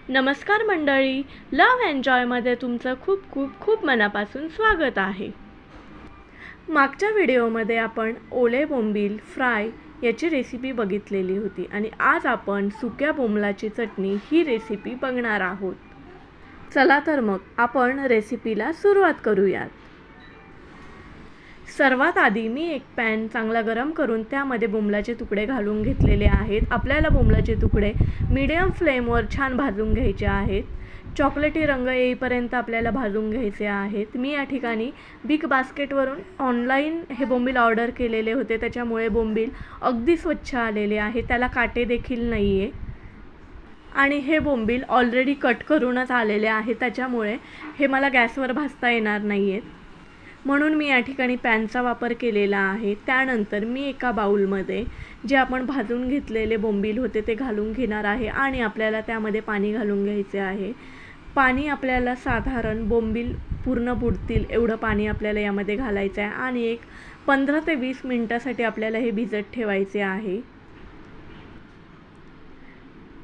नमस्कार मंडळी, लव एन्जॉयमध्ये तुमचं खूप खूप खूप मनापासून स्वागत आहे. मागच्या व्हिडिओमध्ये आपण ओले बोंबील फ्राय याची रेसिपी बघितलेली होती आणि आज आपण सुक्या बोंबलाची चटणी ही रेसिपी बघणार आहोत. चला तर मग आपण रेसिपीला सुरुवात करूयात. सर्वात आधी मी एक पॅन चांगला गरम करून त्यामध्ये बोंबलाचे तुकडे घालून घेतलेले आहेत. आपल्याला बोंबलाचे तुकडे मीडियम फ्लेमवर छान भाजून घ्यायचे आहेत. चॉकलेटी रंग येईपर्यंत आपल्याला भाजून घ्यायचे आहेत. मी या ठिकाणी बिग बास्केटवरून ऑनलाईन हे बोंबील ऑर्डर केलेले होते, त्याच्यामुळे बोंबील अगदी स्वच्छ आलेले आहे, त्याला काटे देखील नाही आहे आणि हे बोंबील ऑलरेडी कट करूनच आलेले आहे, त्याच्यामुळे हे मला गॅसवर भाजता येणार नाही आहेत. म्हणून मी या ठिकाणी पॅनचा वापर केलेला आहे. त्यानंतर मी एका बाउलमध्ये जे आपण भाजून घेतलेले बोंबील होते ते घालून घेणार आहे आणि आपल्याला त्यामध्ये पाणी घालून घ्यायचे आहे. पाणी आपल्याला साधारण बोंबील पूर्ण बुडतील एवढं पाणी आपल्याला यामध्ये घालायचं आहे आणि एक 15 ते 20 मिनटासाठी आपल्याला हे भिजत ठेवायचे आहे.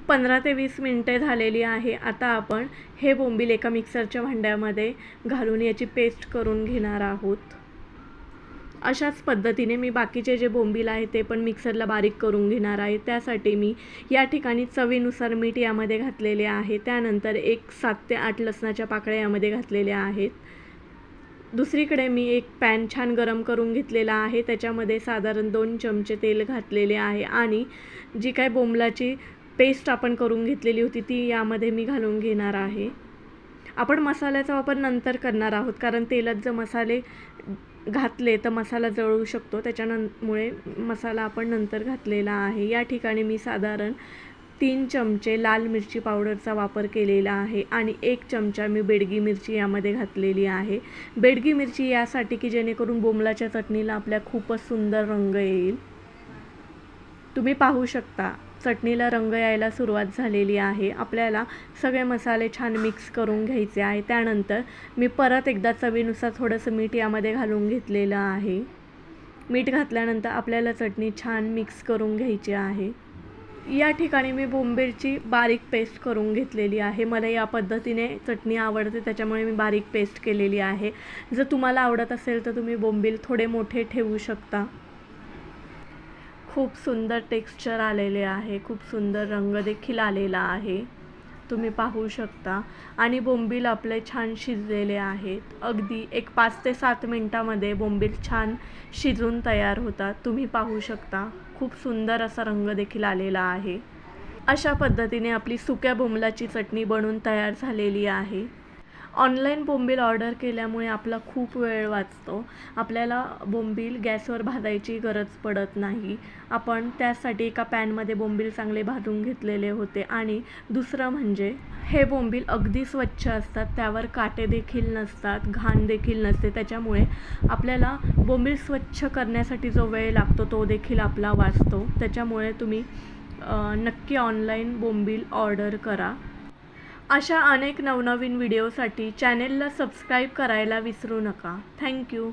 15 ते 20 मिनटे झालेली आहे. आता आपण हे बोंबील एका मिक्सरच्या भांड्यामध्ये घालून याची पेस्ट करून घेणार आहोत. अशाच पद्धतीने मी बाकीचे जे बोंबील आहे ते पण मिक्सरला बारीक करून घेणार आहे. त्यासाठी मी या ठिकाणी चवीनुसार मीठ यामध्ये घातलेले आहे. त्यानंतर 7 ते 8 लसणाच्या पाकळ्या यामध्ये घातलेल्या आहेत. दुसरीकडे मी एक पॅन छान गरम करून घेतलेला आहे. त्याच्यामध्ये साधारण 2 चमचे तेल घातलेले आहे आणि जी काय बोंबलाची पेस्ट आपण करून घेतलेली होती ती यामध्ये मी घालून घेणार आहे. आपण मसाल्याचा वापर नंतर करणार आहोत, कारण तेलात जर मसाले घातले तर मसाला जळू शकतो, त्याच्यामुळे मसाला आपण नंतर घातलेला आहे. या ठिकाणी मी साधारण 3 चमचे लाल मिरची पावडरचा वापर केलेला आहे आणि 1 चमचा मी बेडगी मिरची यामध्ये घातलेली आहे. बेडगी मिरची यासाठी की जेणेकरून बोंबलाच्या चटणीला आपल्या खूपच सुंदर रंग येईल. तुम्ही पाहू शकता चटणीला रंग यायला सुरुवात झालेली आहे. आपल्याला सगळे मसाले छान मिक्स करून घ्यायचे आहे. त्यानंतर मी परत एकदा चवीनुसार थोडंसं मीठ यामध्ये घालून घेतलेलं आहे. मीठ घातल्यानंतर आपल्याला चटणी छान मिक्स करून घ्यायची आहे. या ठिकाणी मी बोंबीलची बारीक पेस्ट करून घेतलेली आहे. मला या पद्धतीने चटणी आवडते, त्याच्यामुळे मी बारीक पेस्ट केलेली आहे. जर तुम्हाला आवडत असेल तर तुम्ही बोंबील थोडे मोठे ठेवू शकता. खूप सुंदर टेक्स्चर आलेले आहे, खूप सुंदर रंग देखील आलेला आहे, तुम्ही पाहू शकता. आणि बोंबील आपले छान शिजलेले आहेत. अगदी एक 5 ते 7 मिनटामध्ये बोंबील छान शिजून तयार होतात. तुम्ही पाहू शकता खूप सुंदर असा रंग देखील आलेला आहे. अशा पद्धतीने आपली सुक्या बोंबलाची चटणी बनून तयार झालेली आहे. ऑनलाईन बोंबील ऑर्डर केल्यामुळे आपला खूप वेळ वाचतो. आपल्याला बोंबील गॅसवर भाजायची गरज पडत नाही. आपण त्यासाठी एका पॅनमध्ये बोंबील चांगले भाजून घेतलेले होते आणि दुसरं म्हणजे हे बोंबील अगदी स्वच्छ असतात, त्यावर काटे देखील नसतात, घाण देखील नसते, त्याच्यामुळे आपल्याला बोंबील स्वच्छ करण्यासाठी जो वेळ लागतो तो देखील आपला वाचतो. त्याच्यामुळे तुम्ही नक्की ऑनलाईन बोंबील ऑर्डर करा. अशा अनेक नवनवीन व्हिडिओसाठी चॅनेलला सबस्क्राईब करायला विसरू नका. थँक्यू.